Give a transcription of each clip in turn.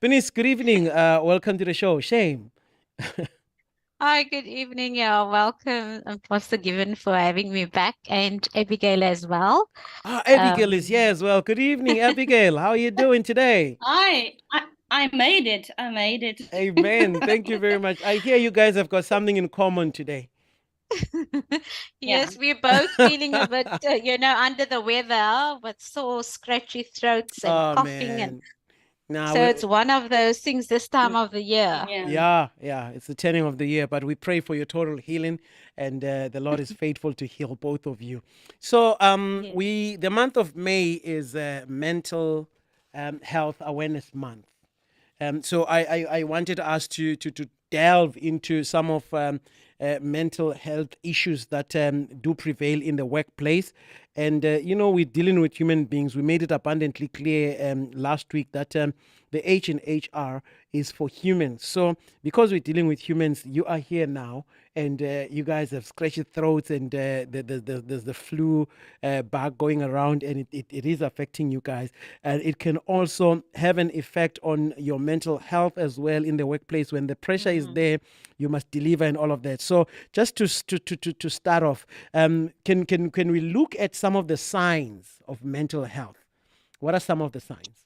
Bernice, good evening. Welcome to the show. Shame. Hi, good evening. Yeah, welcome, Pastor Given, for having me back, and Abigail as well. Abigail is here Um, as well. Good evening, Abigail. How are you doing today? I made it. I made it. Amen. Thank you very much. I hear you guys have got something in common today. Yeah. yes, we're both feeling a bit, under the weather with sore, scratchy throats and Oh coughing, and man. Now, so it's one of those things this time of the year. Yeah. yeah, it's the turning of the year, but we pray for your total healing, and the Lord is faithful to heal both of you. So, Yes. the month of May is Mental Health Awareness Month. So I wanted us to delve into some of mental health issues that do prevail in the workplace. And, we're dealing with human beings. We made it abundantly clear last week that the H in HR is for humans. So because we're dealing with humans, you are here now, and you guys have scratchy throats, and there's the flu bug going around, and it is affecting you guys. And it can also have an effect on your mental health as well in the workplace. When the pressure is Mhm. there, you must deliver and all of that. So just to start off, can we look at some of the signs of mental health? What are some of the signs?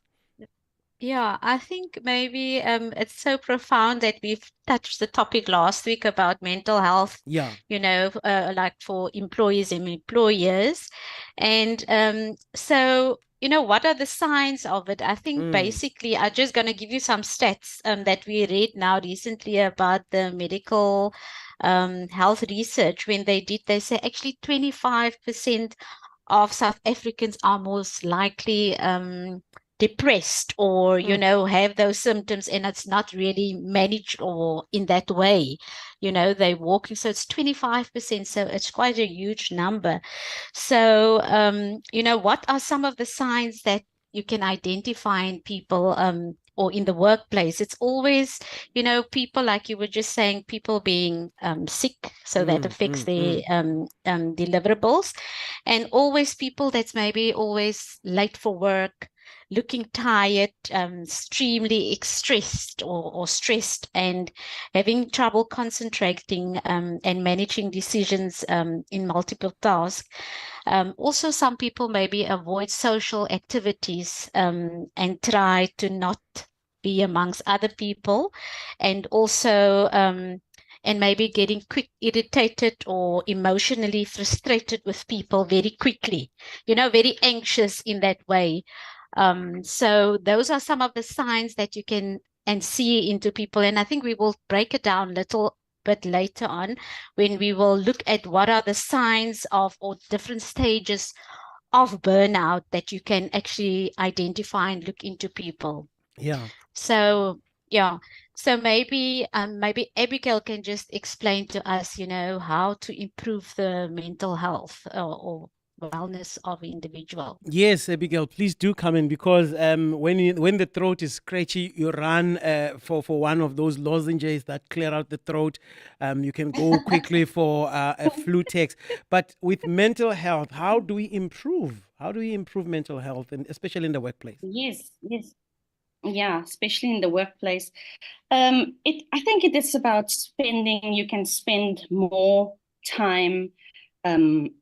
Yeah, I think maybe it's so profound that we've touched the topic last week about mental health, Yeah. like for employees and employers. And so, what are the signs of it? I think Mm. basically, I'm just going to give you some stats that we read now recently about the medical health research. When they say actually 25% of South Africans are most likely depressed or Mm. have those symptoms, and it's not really managed or in that way. They're walking, so it's 25%, so it's quite a huge number. So what are some of the signs that you can identify in people, or in the workplace? It's always, people, like you were just saying, people being sick, so that Mm. affects Mm. their Mm. deliverables, and always people that's maybe always late for work, looking tired, extremely stressed or stressed, and having trouble concentrating, and managing decisions in multiple tasks. Also, some people maybe avoid social activities, and try to not be amongst other people, and also and maybe getting quick irritated or emotionally frustrated with people very quickly, very anxious in that way. So those are some of the signs that you can and see into people. And I think we will break it down a little bit later on, when we will look at what are the signs of or different stages of burnout that you can actually identify and look into people. Yeah. So yeah, so maybe Abigail can just explain to us, how to improve the mental health, or wellness of individual. Yes, Abigail, please do come in, because when the throat is scratchy, you run for one of those lozenges that clear out the throat. You can go quickly for a flu text. But with mental health, how do we improve? How do we improve mental health, and especially in the workplace? Yes, yes. Yeah, especially in the workplace. I think it is about spending, you can spend more time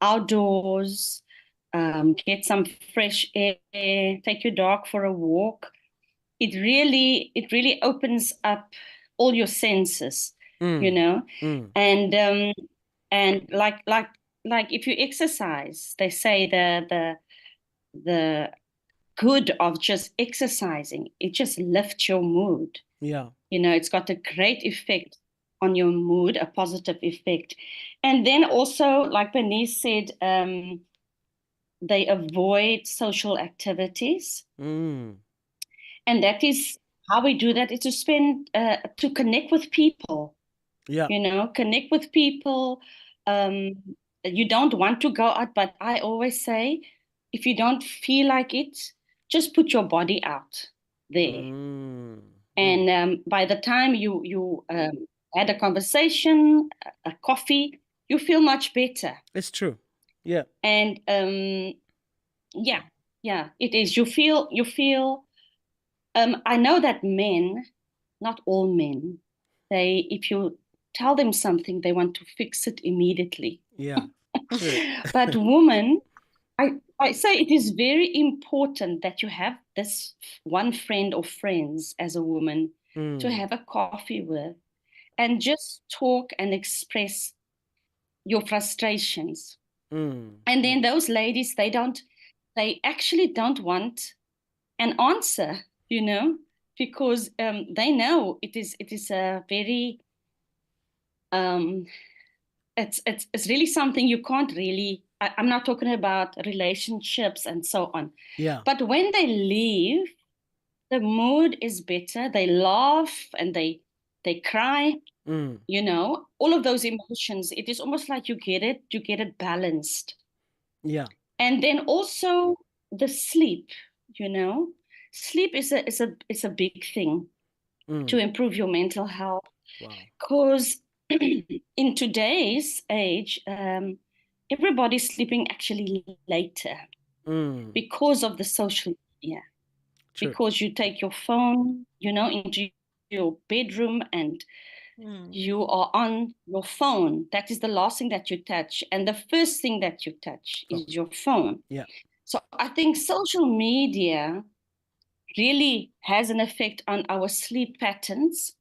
outdoors, get some fresh air, take your dog for a walk. It really opens up all your senses, you Mm. know. Mm. And and like if you exercise, they say the good of just exercising, it just lifts your mood. Yeah. It's got a great effect on your mood, a positive effect. And then also, like Bernice said, they avoid social activities. Mm. And that is how we do that, is to connect with people, Yeah. connect with people. Um, you don't want to go out, but I always say, if you don't feel like it, just put your body out there. Mm. Mm. And by the time you had a conversation, a coffee, you feel much better. It's true. Yeah. And yeah, yeah, it is. You feel I know that men, not all men, if you tell them something, they want to fix it immediately. Yeah. True. But women, I say it is very important that you have this one friend or friends as a woman to have a coffee with and just talk and express your frustrations. And then those ladies, they actually don't want an answer, because they know it is a very it's really something you can't really. I'm not talking about relationships and so on. Yeah. But when they leave, the mood is better. They laugh and they cry. All of those emotions. It is almost like you get it balanced. Yeah. And then also the sleep. Sleep is a big thing to improve your mental health. Wow. Because in today's age, everybody's sleeping actually later because of the social media. True. Because you take your phone, into your bedroom and you are on your phone. That is the last thing that you touch. And the first thing that you touch is your phone. Yeah. So I think social media really has an effect on our sleep patterns.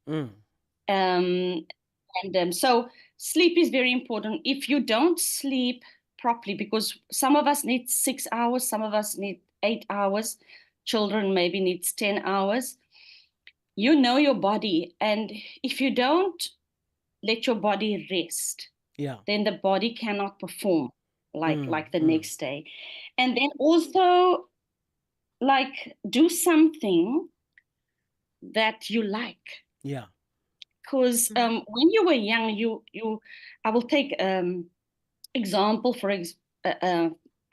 So sleep is very important. If you don't sleep properly, because some of us need 6 hours, some of us need 8 hours, children maybe needs 10 hours. You know your body, and if you don't let your body rest, then the body cannot perform like the next day. And then also do something that you like. Yeah. Because when you were young, I will take example I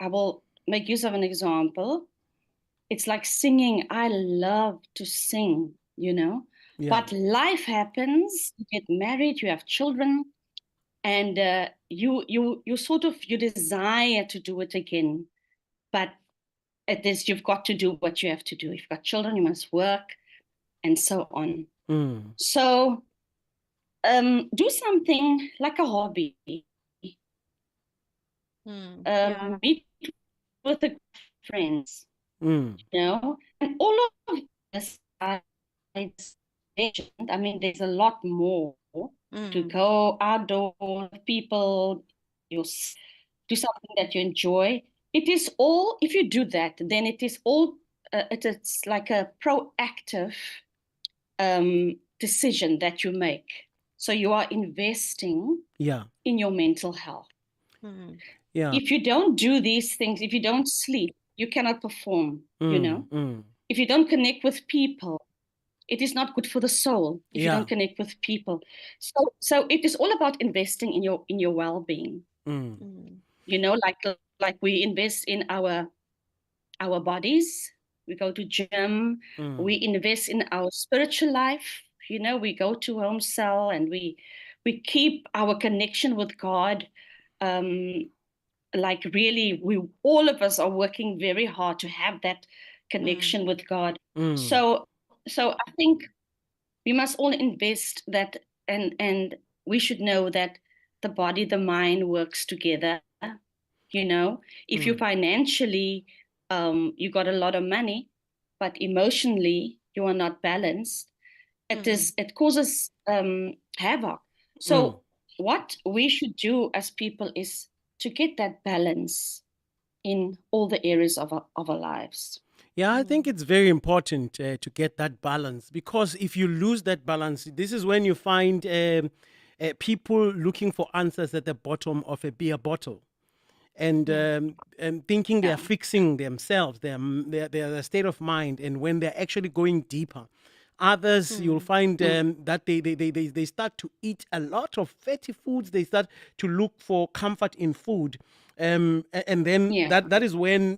will make use of an example. It's like singing. I love to sing, but life happens. You get married, you have children, and you sort of you desire to do it again, but it is you've got to do what you have to do. You've got children, you must work, and so on. So do something like a hobby. Meet with the friends, and all of this. I mean, there's a lot more to go outdoors with people. You do something that you enjoy. It is all. If you do that, then it is all. It's like a proactive decision that you make. So you are investing in your mental health. Yeah. If you don't do these things, if you don't sleep, you cannot perform, If you don't connect with people, it is not good for the soul if you don't connect with people. So it is all about investing in your well-being. Like we invest in our bodies, we go to gym, we invest in our spiritual life. We go to home cell and we keep our connection with God. Like really, all of us are working very hard to have that connection with God. So I think we must all invest that, and we should know that the body, the mind works together. If you financially, you got a lot of money, but emotionally you are not balanced, it causes havoc. So what we should do as people is to get that balance in all the areas of our lives. Yeah, I think it's very important to get that balance, because if you lose that balance, this is when you find people looking for answers at the bottom of a beer bottle, and thinking they are fixing themselves, their state of mind, and when they're actually going deeper. Others, you'll find that they start to eat a lot of fatty foods. They start to look for comfort in food. And then that is when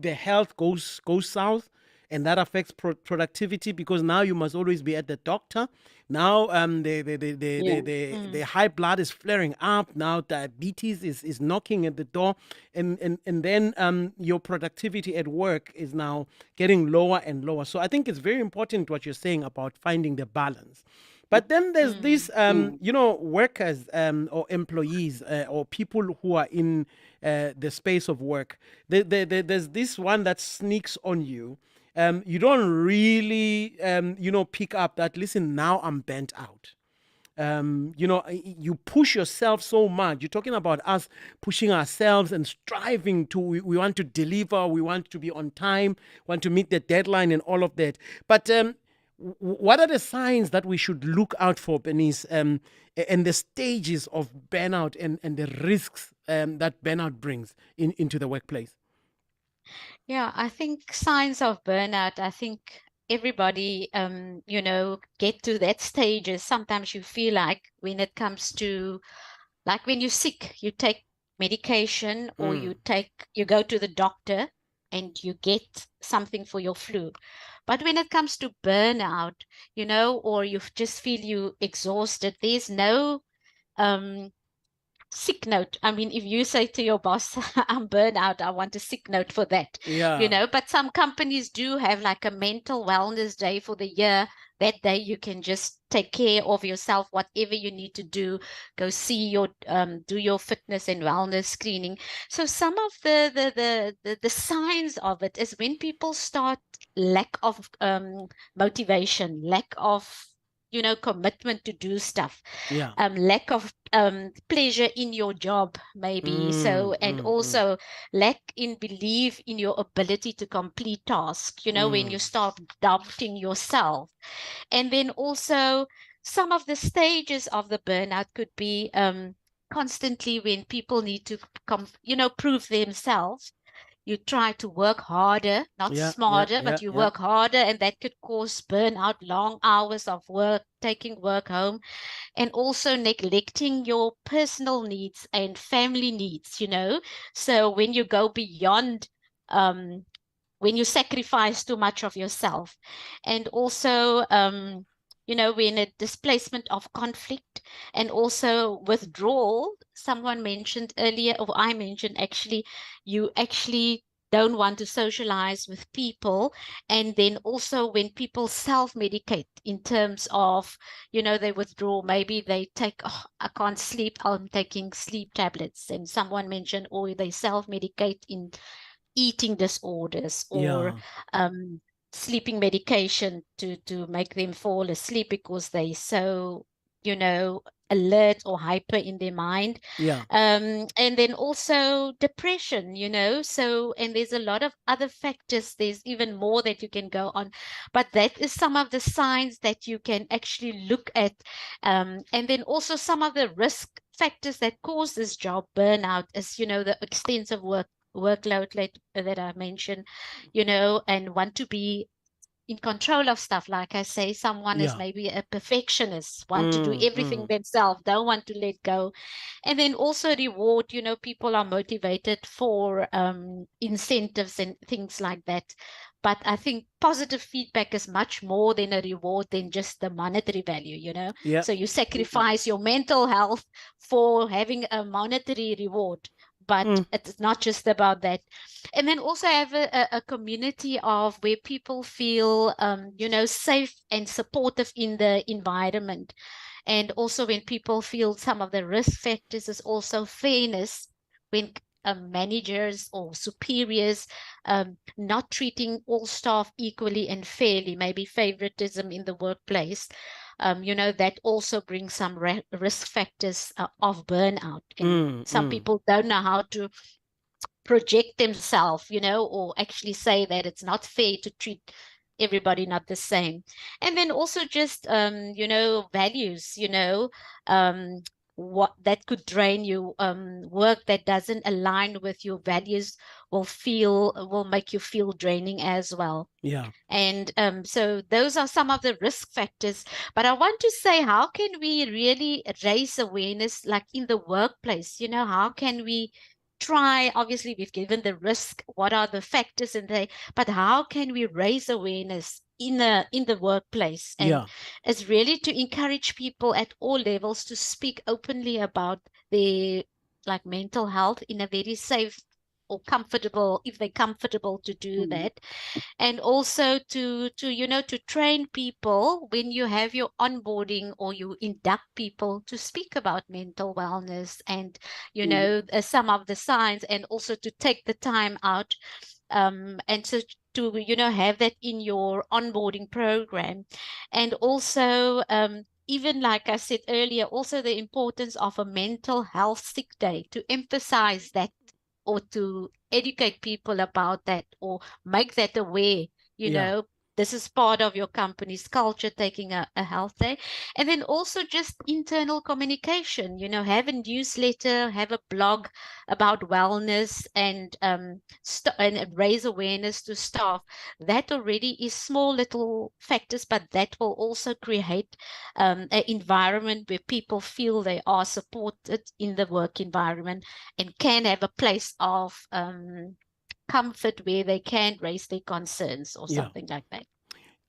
the health goes south, and that affects productivity, because now you must always be at the doctor. Now Yeah. the high blood is flaring up. Now diabetes is knocking at the door, and then your productivity at work is now getting lower and lower. So I think it's very important what you're saying about finding the balance. But then there's these, workers or employees or people who are in the space of work. There's this one that sneaks on you. You don't really, pick up that, listen, now I'm burnt out. You push yourself so much. You're talking about us pushing ourselves and striving to, we want to deliver, we want to be on time, want to meet the deadline and all of that. But what are the signs that we should look out for, Bernice, and the stages of burnout and the risks that burnout brings into the workplace? Yeah, I think signs of burnout, I think everybody, get to that stages. Sometimes you feel like when it comes to, like when you're sick, you take medication or you go to the doctor and you get something for your flu. But when it comes to burnout, or you just feel you exhausted, there's no sick note. I mean, if you say to your boss, I'm burned out, I want a sick note for that, Yeah. but some companies do have like a mental wellness day for the year. That day you can just take care of yourself, whatever you need to do, go see your, do your fitness and wellness screening. So some of the signs of it is when people start lack of motivation, lack of, commitment to do stuff, Yeah. lack of pleasure in your job, maybe. So, and also lack in belief in your ability to complete tasks, when you start doubting yourself. And then also some of the stages of the burnout could be constantly when people need to prove themselves. You try to work harder, not Yeah. Yeah. smarter, Yeah. but you Yeah. work harder, and that could cause burnout, long hours of work, taking work home, and also neglecting your personal needs and family needs. So when you go beyond, when you sacrifice too much of yourself, and also, when a displacement of conflict and also withdrawal. Someone mentioned earlier, or I mentioned actually, you actually don't want to socialize with people. And then also when people self-medicate in terms of, they withdraw, maybe they take, oh, I can't sleep, I'm taking sleep tablets. And someone mentioned, or they self-medicate in eating disorders or Yeah. sleeping medication to make them fall asleep because they so alert or hyper in their mind. Yeah. And then also depression, so, and there's a lot of other factors, there's even more that you can go on, but that is some of the signs that you can actually look at. And then also some of the risk factors that cause this job burnout is, the extensive workload that I mentioned, and want to be in control of stuff. Like I say, someone is Yeah. maybe a perfectionist, want to do everything themselves, don't want to let go. And then also reward, people are motivated for incentives and things like that. But I think positive feedback is much more than a reward than just the monetary value, Yeah. So you sacrifice your mental health for having a monetary reward. But it's not just about that. And then also have a community of where people feel, safe and supportive in the environment. And also when people feel some of the risk factors is also fairness, when managers or superiors not treating all staff equally and fairly, maybe favoritism in the workplace, that also brings some risk factors of burnout. And some people don't know how to project themselves, or actually say that it's not fair to treat everybody not the same. And then also just, values, what that could drain you. Work that doesn't align with your values will make you feel draining as well. Yeah. And so those are some of the risk factors. But I want to say, how can we really raise awareness, like in the workplace? How can we try, obviously we've given the risk, what are the factors in there, but how can we raise awareness in the workplace? And Yeah. it's really to encourage people at all levels to speak openly about their like mental health in a very safe or comfortable, if they're comfortable to do that. And also to to train people when you have your onboarding or you induct people to speak about mental wellness and some of the signs, and also to take the time out and to have that in your onboarding program. And also even like I said earlier, also the importance of a mental health sick day, to emphasize that or to educate people about that or make that aware, Yeah. this is part of your company's culture, taking a health day. And then also just internal communication, have a newsletter, have a blog about wellness, and raise awareness to staff. That already is small little factors, but that will also create an environment where people feel they are supported in the work environment and can have a place of comfort where they can raise their concerns or Yeah. something like that.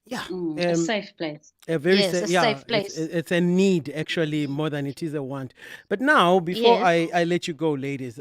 Yeah. A safe place. A very Yes, a safe place. it's a need actually more than it is a want. But now, before Yes. I let you go, ladies,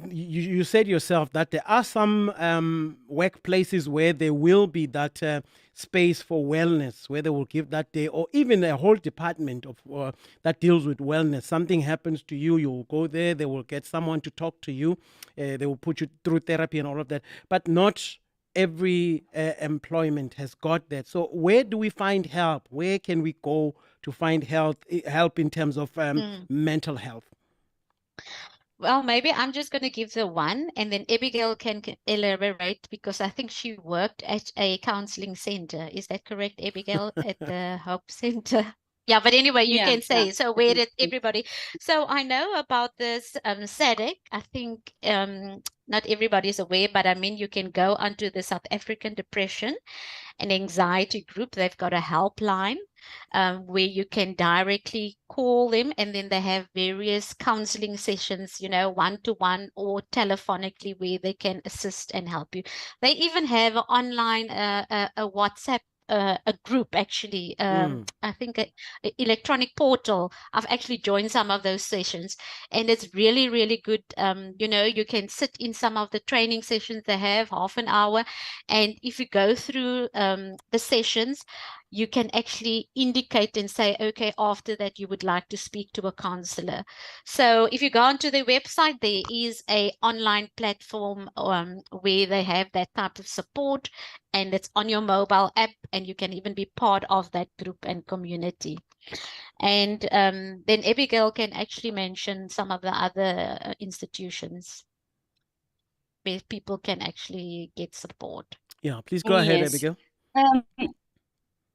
you said yourself that there are some workplaces where there will be that space for wellness, where they will give that day, or even a whole department of that deals with wellness. Something happens to you, you will go there. They will get someone to talk to you. They will put you through therapy and all of that. But not every employment has got that. So where do we find help? Where can we go to find help in terms of mental health? Well, maybe I'm just going to give the one, and then Abigail can elaborate, because I think she worked at a counseling center. Is that correct, Abigail, at the Hope Center? Yeah, but anyway, you can say, so where did everybody, so I know about this SADC. I think not everybody is aware, but I mean, you can go onto the South African Depression and Anxiety Group. They've got a helpline where you can directly call them, and then they have various counseling sessions, one-to-one or telephonically, where they can assist and help you. They even have an online a WhatsApp a group, actually. I think a electronic portal. I've actually joined some of those sessions, and it's really, really good. You can sit in some of the training sessions. They have half an hour, and if you go through the sessions, you can actually indicate and say, okay, after that, you would like to speak to a counselor. So if you go onto their website, there is a online platform where they have that type of support, and it's on your mobile app, and you can even be part of that group and community. And then Abigail can actually mention some of the other institutions where people can actually get support. Yeah, please go ahead, Abigail.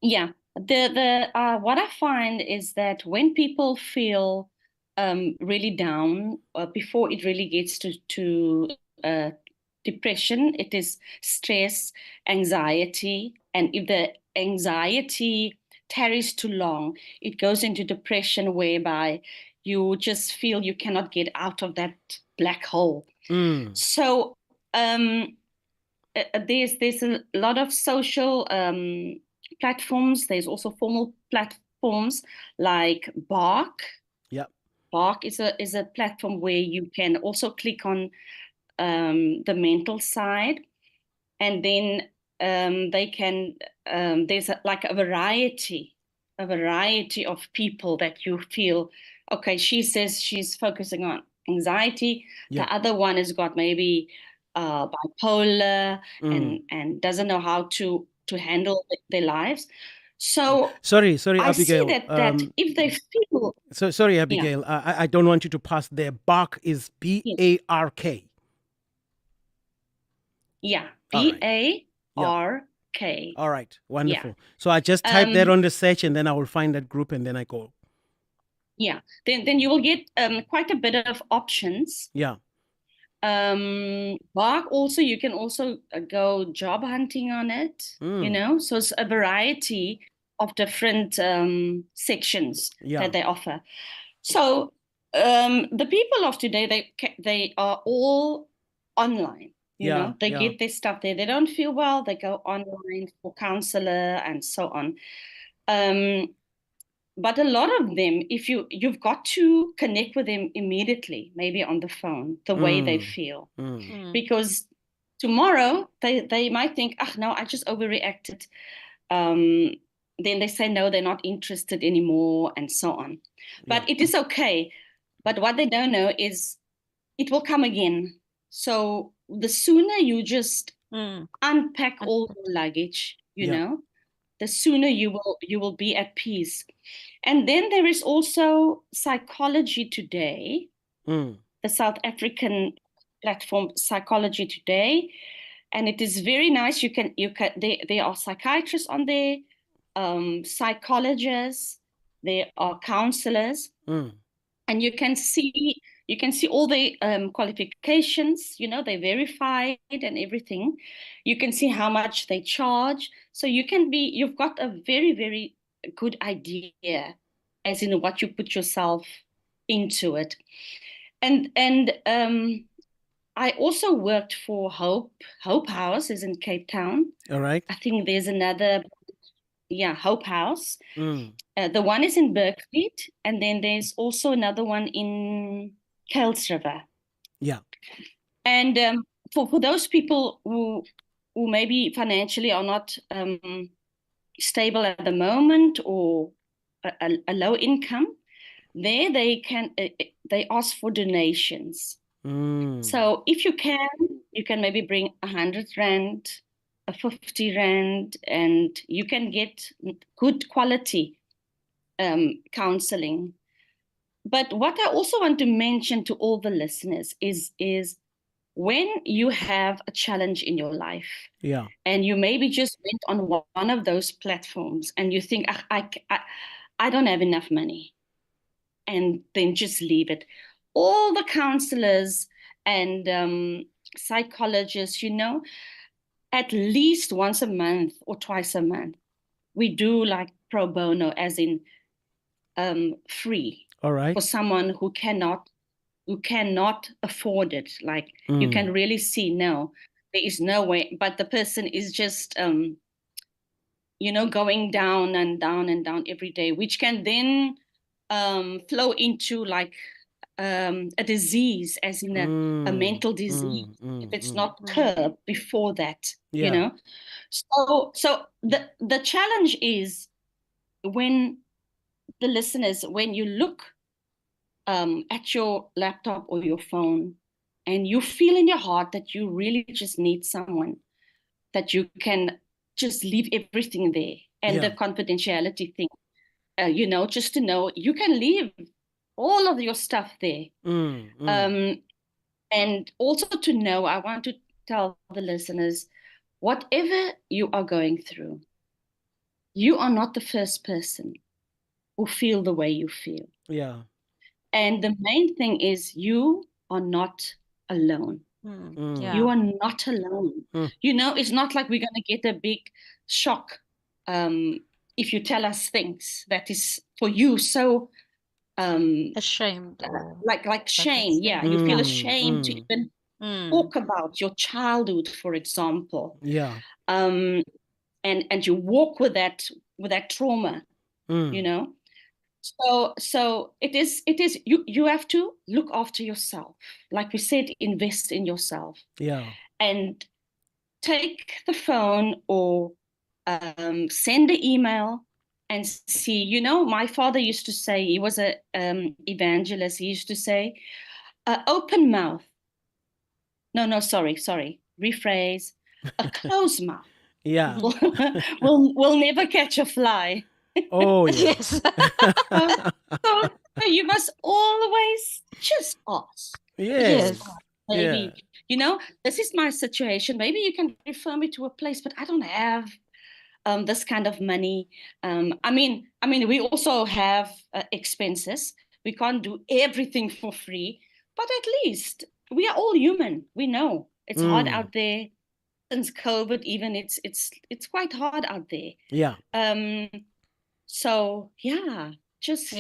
Yeah, the what I find is that when people feel really down, before it really gets to depression, it is stress, anxiety, and if the anxiety tarries too long, it goes into depression, whereby you just feel you cannot get out of that black hole. So there's a lot of social platforms. There's also formal platforms like Bark. Yeah. Bark is a platform where you can also click on the mental side, and then they can there's like a variety of people that you feel, okay, she says she's focusing on anxiety. Yeah. The other one has got maybe bipolar and doesn't know how to handle their lives. So sorry, I Abigail. see that if they feel so sorry, Abigail. I don't want you to pass there. Bark is BARK. Yeah, BARK. All right, wonderful. So I just type that on the search, and then I will find that group, and then I go. Yeah, then you will get quite a bit of options. Yeah. Bark also, you can also go job hunting on it. So it's a variety of different sections that they offer. So The people of today, they are all online. Yeah, They yeah. get their stuff there. They don't feel well, they go online for counselor and so on. But a lot of them, if you've got to connect with them immediately, maybe on the phone, the way they feel, because tomorrow they might think, no, I just overreacted. Then they say no, they're not interested anymore, and so on. But it is okay. But what they don't know is it will come again. So the sooner you just unpack all your luggage, the sooner you will be at peace. And then there is also Psychology Today, the South African platform Psychology Today, and it is very nice. There are psychiatrists on there, psychologists, there are counselors, and you can see all the qualifications. They're verified and everything. You can see how much they charge, so you've got a very, very good idea as in what you put yourself into it. And I also worked for Hope House is in Cape Town. All right. I think there's another, Hope House. The one is in Berkfleet, and then there's also another one in Kuils River. Yeah. And for those people who maybe financially are not stable at the moment, or a low income, there they ask for donations. So if you can maybe bring 100 rand, a 50 rand, and you can get good quality counseling. But what I also want to mention to all the listeners is when you have a challenge in your life, and you maybe just went on one of those platforms and you think, I don't have enough money, and then just leave it. All the counselors and psychologists, at least once a month or twice a month, we do like pro bono, as in free. All right. For someone who cannot afford it. Like you can really see, no, there is no way, but the person is just going down and down and down every day, which can then flow into like a disease, as in a mental disease, if it's not curbed before that. So the challenge is, when the listeners, when you look at your laptop or your phone, and you feel in your heart that you really just need someone, that you can just leave everything there, and the confidentiality thing, just to know you can leave all of your stuff there. And also to know, I want to tell the listeners, whatever you are going through, you are not the first person who feel the way you feel. Yeah. And the main thing is, you are not alone. You are not alone. It's not like we're going to get a big shock if you tell us things that is for you so ashamed, like shame. Yeah, you feel ashamed to even talk about your childhood, for example. Yeah. And you walk with that trauma. So it is you have to look after yourself. Like we said, invest in yourself. Yeah. And take the phone, or send the email and see. My father used to say, he was a evangelist. He used to say, open mouth. No, sorry. Rephrase. A closed mouth. Yeah. will never catch a fly. Oh, yes. So you must always just ask. Yes. Maybe, this is my situation. Maybe you can refer me to a place, but I don't have this kind of money. I mean, we also have expenses. We can't do everything for free, but at least we are all human. We know it's hard out there. Since COVID, even it's quite hard out there. Yeah. So just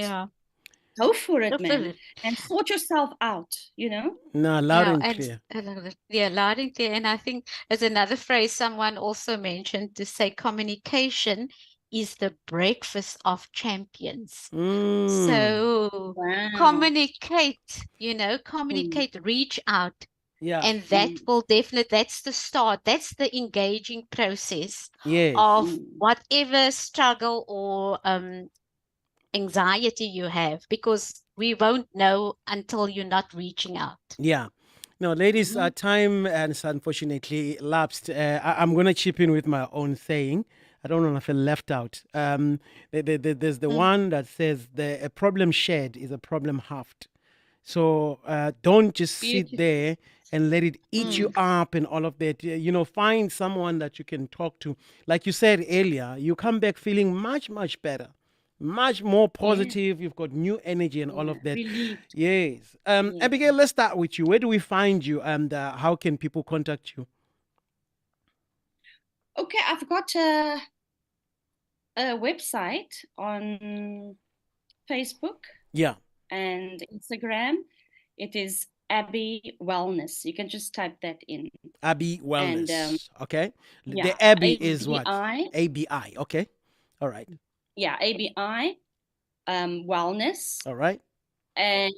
go for it, Go for man, it. and sort yourself out, you know? No, loud Yeah, and and clear. I love it. Yeah, loud and clear. And I think there's another phrase someone also mentioned to say communication is the breakfast of champions. Mm, So Wow. communicate, Mm, communicate, reach out. yeah. And that mm, will definitely, that's the start, that's the engaging process Yes. of mm. whatever struggle or anxiety you have, because we won't know until you're not reaching out. Yeah. No, ladies, Mhm. time has unfortunately lapsed. I'm going to chip in with my own saying. I don't want to feel left out. There's the one that says a problem shared is a problem halved. So don't just sit Beautiful. there and let it eat you Mm. up and all of that. Find someone that you can talk to. Like you said earlier, you come back feeling much, much better, much more Yeah, positive. You've got new energy and all yeah. of that. Relieved. Yes. Yeah. Abigail, let's start with you. Where do we find you and how can people contact you? Okay, I've got a website on Facebook Yeah. and Instagram. It is Abby Wellness. You can just type that in. Abby And Wellness. Okay. yeah, The Abby is what? ABI. ABI. Okay. All right. Yeah, ABI Wellness. All right. And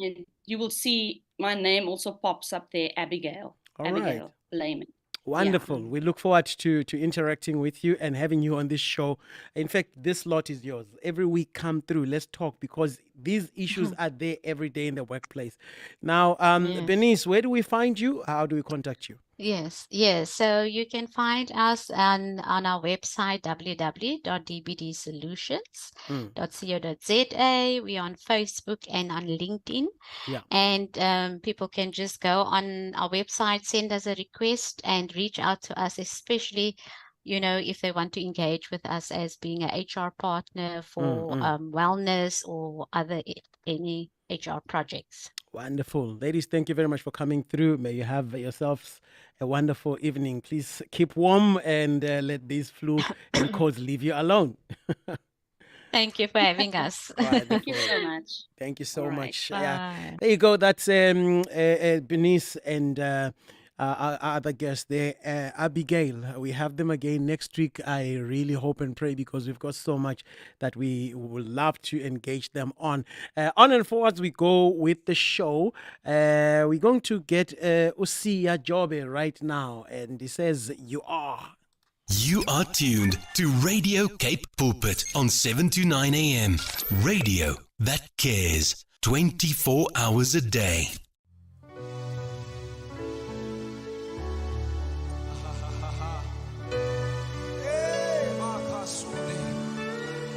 you will see my name also pops up there, Abigail. All right. Abigail Lehman. Wonderful. We look forward to interacting with you and having you on this show. In fact, this lot is yours. Every week, come through. Let's talk because these issues are there every day in the workplace. Now, Yes. Bernice, where do we find you? How do we contact you? Yes, yes. So you can find us on our website www.dbdsolutions.co.za. We're on Facebook and on LinkedIn. Yeah. And people can just go on our website, send us a request, and reach out to us, especially, if they want to engage with us as being a HR partner for wellness or any HR projects. Wonderful. Ladies, thank you very much for coming through. May you have yourselves a wonderful evening. Please keep warm and let these flu and colds leave you alone. Thank you for having us. Thank you so much. Thank you so All right. much. Yeah, Bye. there you go. That's Bernice and our other guest there, Abigail. We have them again next week. I really hope and pray because we've got so much that we would love to engage them on. On and forwards we go with the show. We're going to get Usia Jobe right now, and he says, "You are." You are tuned to Radio Cape Pulpit on 7 to 9 a.m. Radio that cares 24 hours a day.